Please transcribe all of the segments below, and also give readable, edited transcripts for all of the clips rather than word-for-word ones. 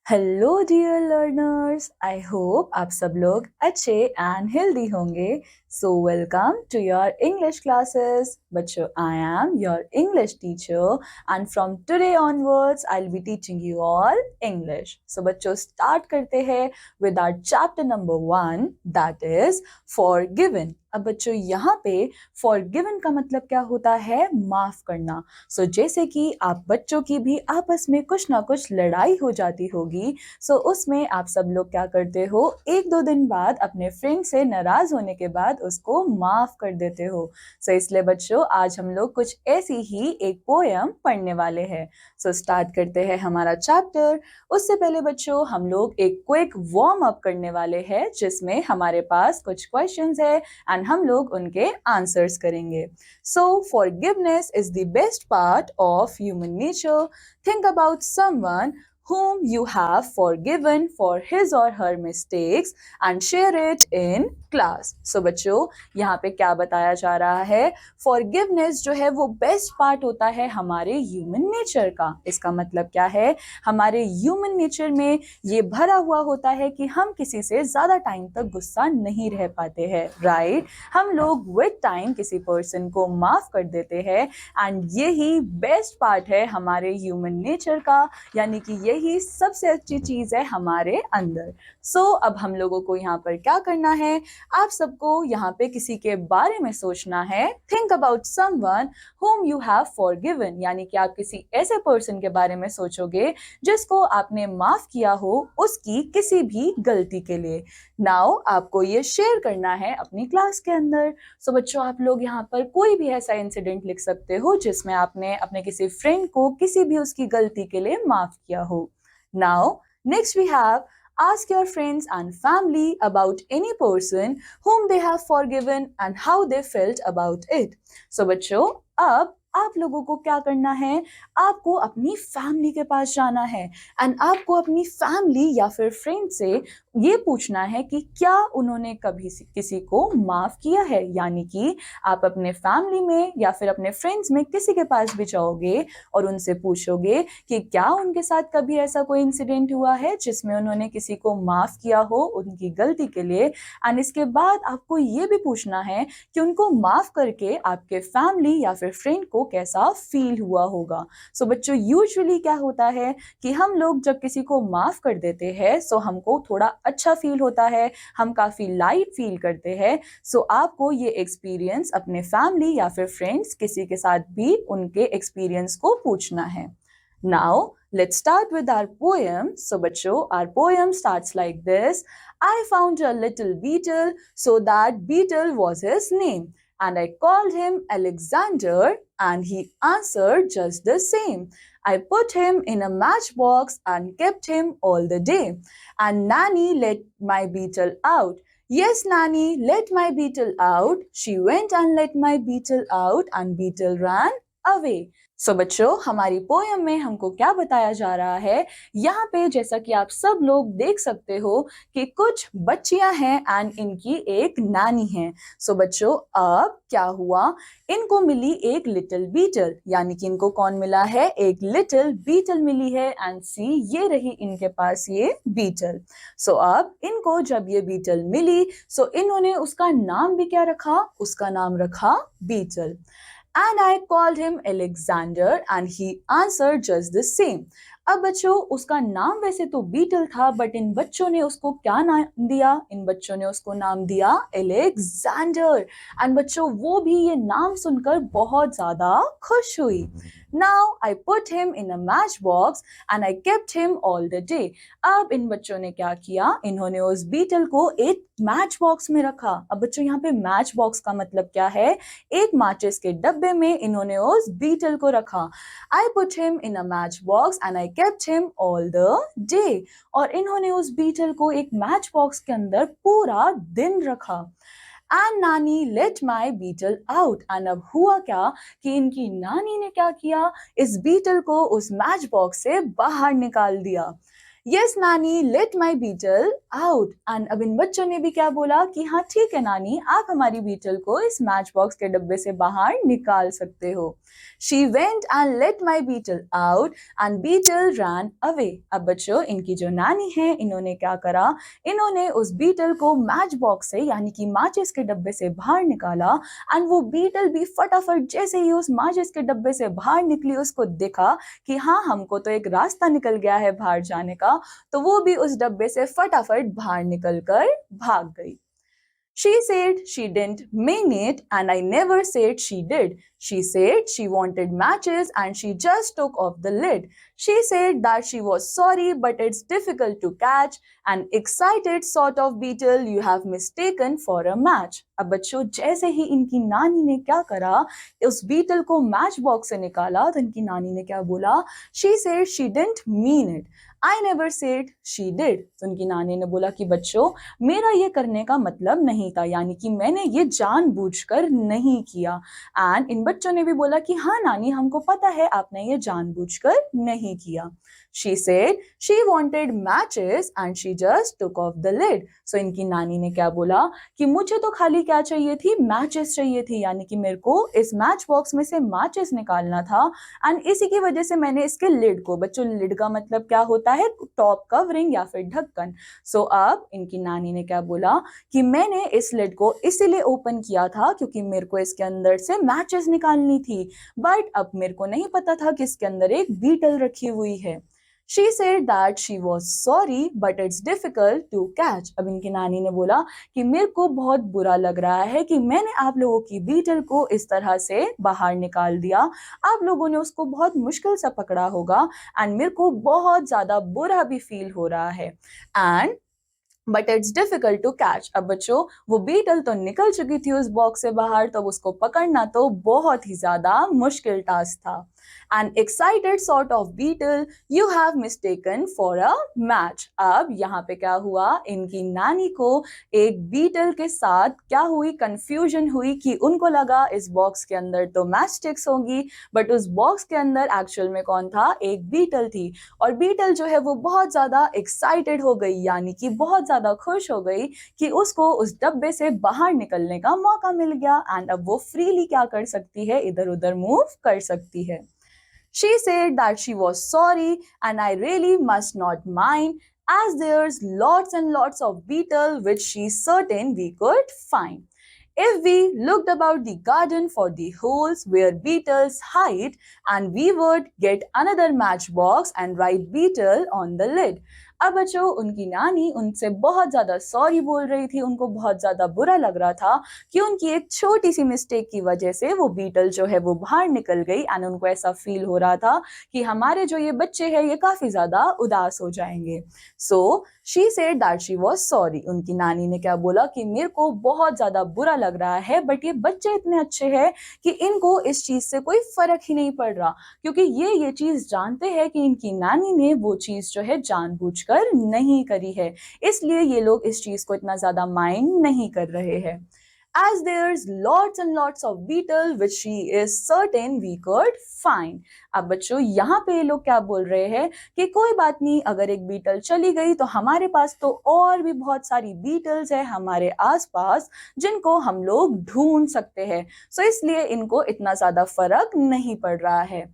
Hello dear learners, I hope आप सब लोग अच्छे एंड हेल्दी होंगे। So welcome to your English classes. बच्चों, I am your English teacher and from today onwards I will be teaching you all English. So बच्चों, start करते हैं with our chapter number 1, that is forgiven. अब बच्चों, यहाँ पे forgiven का मतलब क्या होता है? माफ करना। सो जैसे कि आप बच्चों की भी आपस में कुछ ना कुछ लड़ाई हो जाती होगी, सो उसमें आप सब लोग क्या करते हो, एक दो दिन बाद अपने फ्रेंड से नाराज होने के बाद उसको माफ कर देते हो। सो इसलिए बच्चों, आज हम लोग कुछ ऐसी ही एक पोयम पढ़ने वाले हैं। सो स्टार्ट करते हैं हमारा चैप्टर। उससे पहले बच्चों, हम लोग एक क्विक वार्म अप करने वाले हैं, जिसमें हमारे पास कुछ क्वेश्चंस है एंड हम लोग उनके आंसर्स करेंगे। So, forgiveness is the best part of human nature. Think about someone whom you have forgiven for his or her mistakes and share it in class. So बच्चों, यहाँ पे क्या बताया जा रहा है? Forgiveness जो है वो बेस्ट पार्ट होता है हमारे ह्यूमन नेचर का। इसका मतलब क्या है? हमारे ह्यूमन नेचर में ये भरा हुआ होता है कि हम किसी से ज्यादा टाइम तक गुस्सा नहीं रह पाते हैं, राइट? हम लोग विद टाइम किसी पर्सन को माफ कर देते हैं एंड यही बेस्ट पार्ट है हमारे ह्यूमन नेचर का, यानी कि यही सबसे अच्छी चीज है हमारे अंदर। सो अब हम लोगों को यहाँ पर क्या करना है? आप सबको यहाँ पे किसी के बारे में सोचना है। Think about someone whom you have forgiven, यानी कि आप किसी ऐसे पर्सन के बारे में सोचोगे जिसको आपने माफ किया हो उसकी किसी भी गलती के लिए। नाउ आपको ये शेयर करना है अपनी क्लास के अंदर। सो बच्चों, आप लोग यहाँ पर कोई भी ऐसा इंसिडेंट लिख सकते हो जिसमें आपने अपने किसी फ्रेंड को किसी भी उसकी गलती के लिए माफ किया हो। Now next we have ask your friends and family about any person whom they have forgiven and how they felt about it. So बच्चों, अब आप लोगों को क्या करना है? आपको अपनी फैमिली के पास जाना है एंड आपको अपनी फैमिली या फिर फ्रेंड से ये पूछना है कि क्या उन्होंने कभी किसी को माफ किया है। यानी कि आप अपने फैमिली में या फिर अपने फ्रेंड्स में किसी के पास भी जाओगे और उनसे पूछोगे कि क्या उनके साथ कभी ऐसा कोई इंसिडेंट हुआ है जिसमें उन्होंने किसी को माफ किया हो उनकी गलती के लिए। एंड इसके बाद आपको ये भी पूछना है कि उनको माफ करके आपके फैमिली या फिर फ्रेंड को कैसा फील हुआ होगा। सो बच्चों, यूजुअली क्या होता है कि हम लोग जब किसी को माफ कर देते हैं सो हमको थोड़ा अच्छा फील होता है, हम काफी लाइट फील करते हैं। सो आपको ये एक्सपीरियंस अपने फैमिली या फिर फ्रेंड्स किसी के साथ भी उनके एक्सपीरियंस को पूछना है। Now let's start with our poem. So बच्चों, our poem starts like this. I found a little beetle, so that beetle was his name. And I called him Alexander, and he answered just the same. I put him in a matchbox and kept him all the day. And Nanny let my beetle out. Yes, Nanny, let my beetle out. She went and let my beetle out, and beetle ran away. सो बच्चों, हमारी poem में हमको क्या बताया जा रहा है? यहाँ पे जैसा कि आप सब लोग देख सकते हो कि कुछ बच्चियां हैं एंड इनकी एक नानी है। सो बच्चों, अब क्या हुआ? इनको मिली एक लिटिल बीटल, यानी कि इनको कौन मिला है? एक लिटिल बीटल मिली है एंड सी ये रही इनके पास ये बीटल। सो अब इनको जब ये बीटल मिली सो इन्होंने उसका नाम भी क्या रखा? उसका नाम रखा beetle. And I called him Alexander and he answered just the same. अब बच्चों, उसका नाम वैसे तो बीटल था, बट इन बच्चों ने उसको क्या नाम दिया? इन बच्चों ने उसको नाम दिया एलेक्जेंडर। एंड बच्चों, वो भी ये नाम सुनकर बहुत ज्यादा खुश हुई। Now I put him in a matchbox and I kept him all the day. अब इन बच्चों ने क्या किया? इन्होंने उस बीटल को एक मैच बॉक्स में रखा। अब बच्चों, यहाँ पे मैच बॉक्स का मतलब क्या है? एक माचिस के डब्बे में इन्होंने उस बीटल को रखा। I put him in a matchbox and I kept him all the day. और इन्होंने उस बीटल को एक मैच बॉक्स के अंदर पूरा दिन रखा। And Nani let my beetle out. And अब हुआ क्या कि इनकी नानी ने क्या किया? इस बीटल को उस मैच बॉक्स से बाहर निकाल दिया। Yes Nani let my beetle out. And अब इन बच्चों ने भी क्या बोला कि हाँ ठीक है नानी, आप हमारी बीटल को इस मैच बॉक्स के डब्बे से बाहर निकाल सकते हो। She went and let my beetle out and beetle ran away. अब बच्चों इनकी जो नानी है इन्होंने क्या करा, इन्होंने उस बीटल को मैच बॉक्स से यानी कि माचिस के डब्बे से बाहर निकाला एंड वो बीटल भी फटाफट जैसे ही उस माचिस के डब्बे से बाहर निकली उसको दिखा कि हाँ हमको तो एक रास्ता निकल गया है बाहर जाने का, तो वो भी उस डब्बे से फटाफट बाहर निकलकर भाग गई. She said she didn't mean it and I never said she did. She said she wanted matches and she just took off the lid. She said that she was sorry but it's difficult to catch an excited sort of beetle you have mistaken for a match. अब बच्चों जैसे ही इनकी नानी ने क्या करा, उस beetle को मैच बॉक्स से निकाला तो इनकी नानी ने क्या बोला, She said she didn't mean it. I never said she did. तो उनकी नानी ने बोला कि बच्चों मेरा ये करने का मतलब नहीं था, यानी कि मैंने ये जानबूझकर नहीं किया. एंड इन बच्चों ने भी बोला कि हाँ नानी हमको पता है आपने ये जानबूझकर नहीं किया. She said she wanted matches and she just took off the lid. So इनकी नानी ने क्या बोला कि मुझे तो खाली क्या चाहिए थी, मैचेस चाहिए थी, यानी कि मेरे को इस मैच बॉक्स में से मैचेस निकालना था एंड इसी की वजह से मैंने इसके लिड को, बच्चों लिड का मतलब क्या होता है, टॉप कवरिंग या फिर ढक्कन. सो अब इनकी नानी ने क्या बोला कि मैंने इस लिड को इसीलिए ओपन किया था क्योंकि मेरे को इसके अंदर से मैचेस निकालनी थी, बट अब मेरे को नहीं पता था कि इसके अंदर एक बीटल रखी हुई है. She said that she was sorry but it's difficult to catch. अब इनकी नानी ने बोला कि मेरे को बहुत बुरा लग रहा है कि मैंने आप लोगों की बीटल को इस तरह से बाहर निकाल दिया, आप लोगों ने उसको बहुत मुश्किल से पकड़ा होगा एंड मेरे को बहुत ज्यादा बुरा भी फील हो रहा है and but it's difficult to catch. अब बच्चों वो बीटल तो निकल चुकी थी उस बॉक्स से बाहर, तो उसको पकड़ना तो बहुत ही ज्यादा मुश्किल टास्क था. An excited sort of beetle you have mistaken for a match. अब यहाँ पे क्या हुआ, इनकी नानी को एक बीटल के साथ क्या हुई, कंफ्यूजन हुई कि उनको लगा इस बॉक्स के अंदर तो मैच स्टिक्स होंगी, बट उस बॉक्स के अंदर एक्चुअल में कौन था, एक बीटल थी. और बीटल जो है वो बहुत ज्यादा एक्साइटेड हो गई, यानी कि बहुत ज्यादा खुश हो गई कि उसको उस डब्बे से बाहर निकलने का मौका मिल गया एंड अब वो फ्रीली क्या कर सकती है, इधर उधर मूव कर सकती है. She said that she was sorry and I really must not mind as there's lots and lots of beetle which she's certain we could find. If we looked about the garden for the holes where beetles hide and we would get another matchbox and write beetle on the lid. अब बच्चों उनकी नानी उनसे बहुत ज्यादा sorry बोल रही थी, उनको बहुत ज्यादा बुरा लग रहा था कि उनकी एक छोटी सी मिस्टेक की वजह से वो बीटल जो है वो बाहर निकल गई एंड उनको ऐसा फील हो रहा था कि हमारे जो ये बच्चे हैं ये काफी ज्यादा उदास हो जाएंगे. So she said that she was sorry. उनकी नानी ने क्या बोला कि मेरे को बहुत ज्यादा बुरा लग रहा है बट ये बच्चे इतने अच्छे हैं कि इनको इस चीज से कोई फर्क ही नहीं पड़ रहा, क्योंकि ये चीज जानते हैं कि इनकी नानी ने वो चीज जो है जानबूझकर नहीं करी है, इसलिए ये लोग इस चीज को इतना ज्यादा माइंड नहीं कर रहे हैं. As there's lots and lots of beetle which she is certain we could find. अब बच्चों यहाँ पे ये लोग क्या बोल रहे हैं कि कोई बात नहीं, अगर एक बीटल चली गई तो हमारे पास तो और भी बहुत सारी बीटल्स है हमारे आसपास जिनको हम लोग ढूंढ सकते हैं, सो इसलिए इनको इतना ज्यादा फर्क नहीं पड़ रहा है.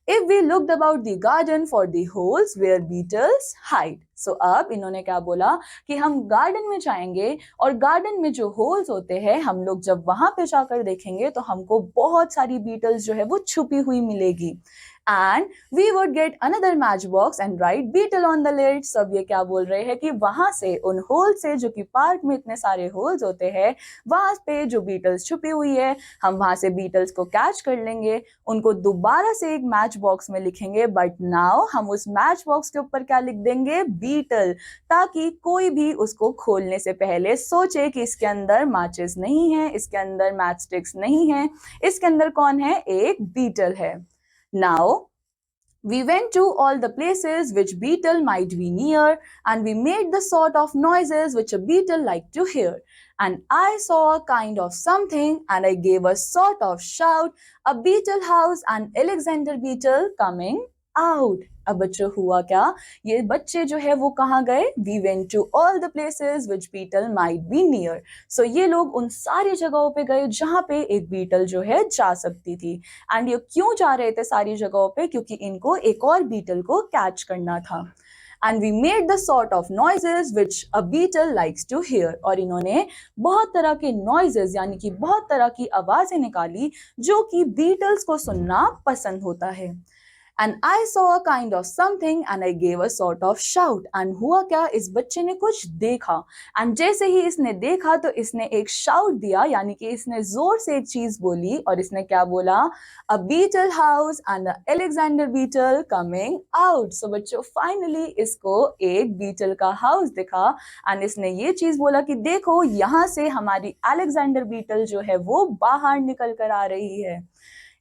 If we looked about the garden for the holes where beetles hide. So अब इन्होंने क्या बोला कि हम गार्डन में जाएंगे और गार्डन में जो होल्स होते हैं हम लोग जब वहां पे जाकर देखेंगे तो हमको बहुत सारी बीटल्स जो है वो छुपी हुई मिलेगी and we would get another match box and write beetle on the lid. सब ये क्या बोल रहे हैं कि वहां से उन होल से, जो कि पार्क में इतने सारे होल्स होते हैं, वहां पे जो बीटल्स छुपी हुई है हम वहां से बीटल्स को कैच कर लेंगे, उनको दोबारा से एक मैच बॉक्स में लिखेंगे, बट नाउ हम उस मैच बॉक्स के ऊपर क्या लिख देंगे, बीटल, ताकि कोई भी उसको खोलने से पहले सोचे कि इसके अंदर मैचेस नहीं है, इसके अंदर मैच स्टिक्स नहीं है, इसके अंदर कौन है, एक बीटल है. Now, we went to all the places which beetle might be near and we made the sort of noises which a beetle liked to hear. And I saw a kind of something and I gave a sort of shout, a beetle house and Alexander Beetle coming out. अब बच्चों हुआ क्या, ये बच्चे जो है वो कहाँ गए, we went to all the places which beetle might be near. So ये लोग उन सारी जगहों पे गए जहाँ पे एक बीटल जो है जा सकती थी। एंड ये क्यों जा रहे थे सारी जगहों पे, क्योंकि इनको एक और बीटल को कैच करना था। And we made the sort of noises which a beetle likes to hear, और इन्होंने बहुत तरह के नॉइजेस यानी कि बहुत तरह की आवाजें निकाली जो कि बीटल्स को सुनना पसंद होता है। And I saw a kind of something and I gave a sort of shout. And हुआ क्या, इस बच्चे ने कुछ देखा and जैसे ही इसने देखा तो इसने एक shout दिया, यानी कि इसने जोर से एक चीज बोली, और इसने क्या बोला, a beetle house and a Alexander beetle coming out. So बच्चों finally इसको एक बीटल का हाउस दिखा and इसने ये चीज बोला कि देखो यहाँ से हमारी अलेक्जेंडर बीटल जो है वो बाहर निकल कर आ रही है।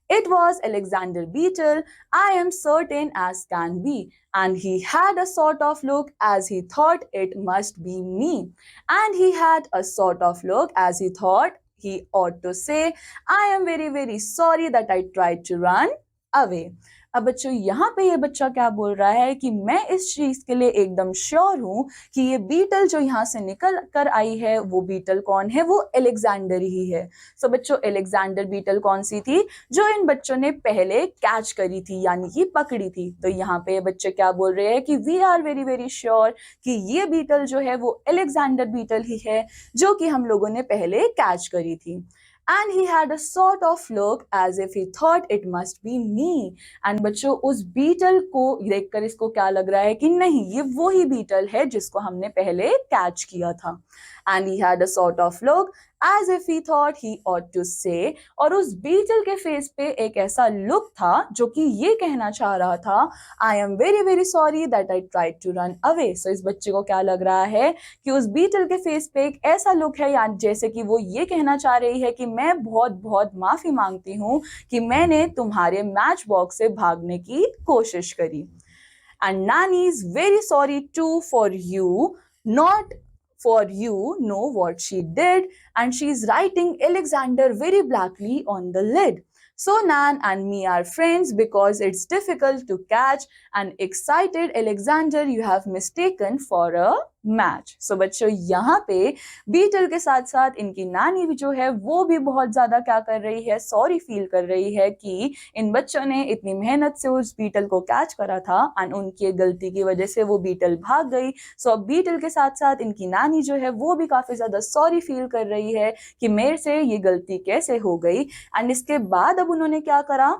It was Alexander Beetle, I am certain as can be, and he had a sort of look as he thought it must be me. And he had a sort of look as he thought he ought to say, I am very, very sorry that I tried to run away. अब बच्चों यहाँ पे ये बच्चा क्या बोल रहा है कि मैं इस चीज के लिए एकदम श्योर हूँ कि ये बीटल जो यहाँ से निकल कर आई है वो बीटल कौन है, वो अलेक्जेंडर ही है। सो बच्चों अलेक्जेंडर बीटल कौन सी थी, जो इन बच्चों ने पहले कैच करी थी यानी कि पकड़ी थी। तो यहाँ पे ये बच्चे क्या बोल रहे हैं कि we are very very sure कि ये बीटल जो है वो अलेक्जेंडर बीटल ही है जो कि हम लोगों ने पहले कैच करी थी। And he had a sort of look as if he thought it must be me. And बच्चों उस बीटल को देखकर इसको क्या लग रहा है कि नहीं, ये वो ही बीटल है जिसको हमने पहले कैच किया था। And he had a sort of look as if he thought he ought to say, और उस बीटल के फेस पे एक ऐसा लुक था जो कि ये कहना चाह रहा था, I am very very sorry that I tried to run away. So इस बच्चे को क्या लग रहा है कि उस बीटल के फेस पे एक ऐसा लुक है या जैसे कि वो ये कहना चाह रही है कि मैं बहुत बहुत माफी मांगती हूँ कि मैंने तुम्हारे मैच बॉक्स से भागने की कोशिश करी। And Nani is very sorry too for you, not for you know what she did, and she's writing Alexander very blackly on the lid. So Nan and me are friends because it's difficult to catch an excited Alexander you have mistaken for a match. So बच्चों यहाँ पे beetle के साथ साथ इनकी नानी भी जो है वो भी बहुत ज्यादा क्या कर रही है, सॉरी फील कर रही है कि इन बच्चों ने इतनी मेहनत से उस बीटल को कैच करा था एंड उनकी गलती की वजह से वो बीटल भाग गई। सो अब बीटल के साथ साथ इनकी नानी जो है वो भी काफी ज्यादा सॉरी फील कर रही है कि मेरे से ये गलती कैसे हो गई। एंड इसके बाद अब उन्होंने क्या करा,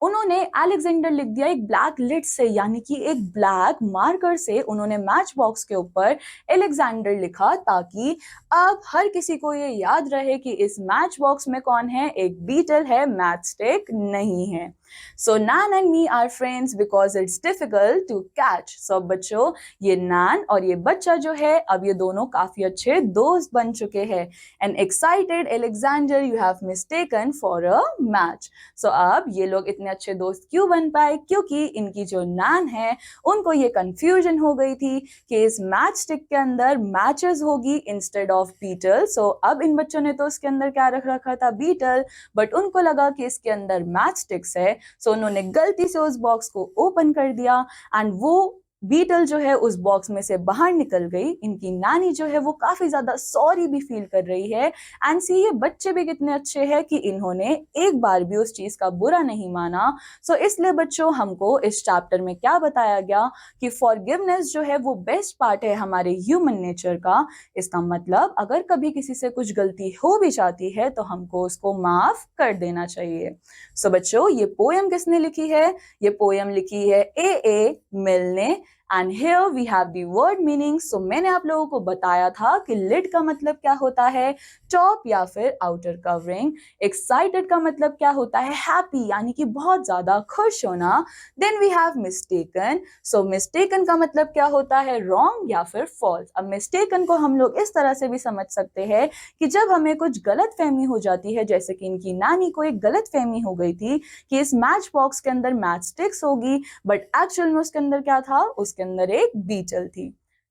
उन्होंने अलेक्जेंडर लिख दिया एक ब्लैक लिड से, यानी कि एक ब्लैक मार्कर से उन्होंने मैच बॉक्स के ऊपर अलेक्जेंडर लिखा ताकि अब हर किसी को ये याद रहे कि इस मैच बॉक्स में कौन है, एक बीटल है, मैचस्टिक नहीं है। So Nan and me are friends because it's difficult to catch. So बच्चों ये नान और ये बच्चा जो है अब ये दोनों काफी अच्छे दोस्त बन चुके हैं। An excited Alexander you have mistaken for a match. So अब ये लोग इतने अच्छे दोस्त क्यों बन पाए, क्योंकि इनकी जो नान है उनको ये कंफ्यूजन हो गई थी कि इस मैच स्टिक के अंदर मैचेस होगी इंस्टेड ऑफ बीटल। सो अब इन बच्चों ने तो उसके अंदर क्या रख रखा था, बीटल, बट उनको लगा कि इसके अंदर मैच स्टिक्स है। सो उन्होंने गलती से उस बॉक्स को ओपन कर दिया एंड वो बीटल जो है उस बॉक्स में से बाहर निकल गई। इनकी नानी जो है वो काफी ज्यादा सॉरी भी फील कर रही है एंड सी ये बच्चे भी कितने अच्छे हैं कि इन्होंने एक बार भी उस चीज का बुरा नहीं माना। सो इसलिए बच्चों हमको इस चैप्टर में क्या बताया गया कि फॉरगिवनेस जो है वो बेस्ट पार्ट है हमारे ह्यूमन नेचर का। इसका मतलब अगर कभी किसी से कुछ गलती हो भी जाती है तो हमको उसको माफ कर देना चाहिए। सो बच्चों ये पोयम किसने लिखी है, ये पोयम लिखी है ए मिल ने। And here we have the word meaning. So मैंने आप लोगों को बताया था कि लिड का मतलब क्या होता है, टॉप या फिर आउटर कवरिंग। एक्साइटेड का मतलब क्या होता है, हैप्पी यानी कि बहुत ज्यादा खुश होना। Then we have mistaken. So mistaken का मतलब क्या होता है, रॉन्ग या फिर फॉल्स। अब मिस्टेकन को हम लोग इस तरह से भी समझ सकते हैं कि जब हमें कुछ गलत फहमी हो जाती है, जैसे कि इनकी नानी को एक गलत फहमी हो गई थी कि इस मैच बॉक्स के अंदर मैच स्टिक्स होगी, बट एक्चुअल में उसके अंदर क्या था, उसके अंदर एक बीटल थी।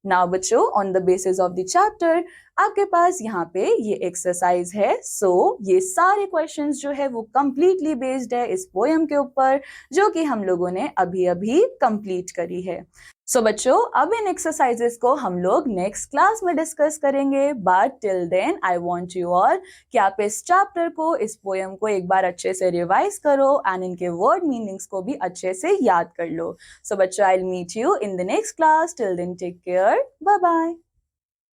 नाउ बच्चों, on the basis of the chapter आपके पास यहाँ पे ये एक्सरसाइज है। ये सारे क्वेश्चंस जो है वो कंप्लीटली बेस्ड है इस पोएम के ऊपर, जो कि हम लोगों ने अभी अभी कंप्लीट करी है। बच्चों, अब इन एक्सरसाइजेस को हम लोग नेक्स्ट क्लास में डिस्कस करेंगे, but till then I want you all कि आप इस चैप्टर को, इस पोएम को एक बार अच्छे से रिवाइज करो एंड इनके वर्ड मीनिंग्स को भी अच्छे से याद कर लो। बच्चों, I will meet you in the next class. Till then take care, bye bye.